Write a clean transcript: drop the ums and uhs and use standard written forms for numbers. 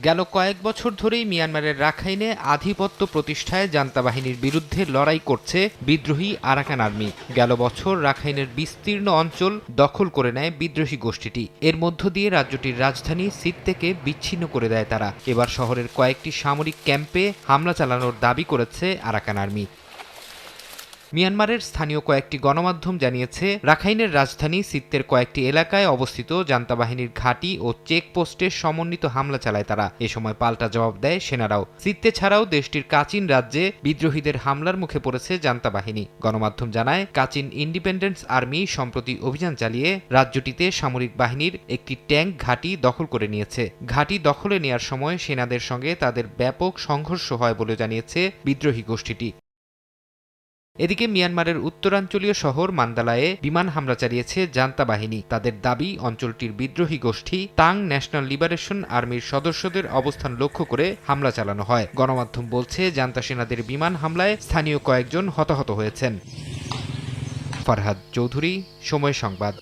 গেল কয়েক বছর ধরেই মিয়ানমারের রাখাইনে আধিপত্য প্রতিষ্ঠায় জান্তা বাহিনীর বিরুদ্ধে লড়াই করছে বিদ্রোহী আরাকান আর্মি। গেল বছর রাখাইনের বিস্তীর্ণ অঞ্চল দখল করে নেয় বিদ্রোহী গোষ্ঠীটি। এর মধ্য দিয়ে রাজ্যটির রাজধানী সিট থেকে বিচ্ছিন্ন করে দেয় তারা। এবার শহরের কয়েকটি সামরিক ক্যাম্পে হামলা চালানোর দাবি করেছে আরাকান আর্মি। মিয়ানমারের স্থানীয় কয়েকটি গণমাধ্যম জানিয়েছে, রাখাইনের রাজধানী সিত্তের কয়েকটি এলাকায় অবস্থিত জান্তা বাহিনীর ঘাঁটি ও চেকপোস্টে সমন্বিত হামলা চালায় তারা। এ সময় পাল্টা জবাব দেয় সেনারাও। সিত্তে ছাড়াও দেশটির কাচিন রাজ্যে বিদ্রোহীদের হামলার মুখে পড়েছে জান্তা বাহিনী। গণমাধ্যম জানায়, কাচিন ইন্ডিপেন্ডেন্স আর্মি সম্প্রতি অভিযান চালিয়ে রাজ্যটিতে সামরিক বাহিনীর একটি ট্যাঙ্ক ঘাঁটি দখল করে নিয়েছে। ঘাঁটি দখলে নেয়ার সময় সেনাদের সঙ্গে তাদের ব্যাপক সংঘর্ষ হয় বলে জানিয়েছে বিদ্রোহী গোষ্ঠীটি। এদিকে মিয়ানমারের উত্তরাঞ্চলীয় শহর মান্দালায়ে বিমান হামলা চালিয়েছে জান্তা বাহিনী। তাদের দাবি, অঞ্চলটির বিদ্রোহী গোষ্ঠী তাং ন্যাশনাল লিবারেশন আর্মির সদস্যদের অবস্থান লক্ষ্য করে হামলা চালানো হয়। গণমাধ্যম বলছে, জান্তা সেনাদের বিমান হামলায় স্থানীয় কয়েকজন হতাহত হয়েছেন। ফারহাদ চৌধুরী, সময় সংবাদ।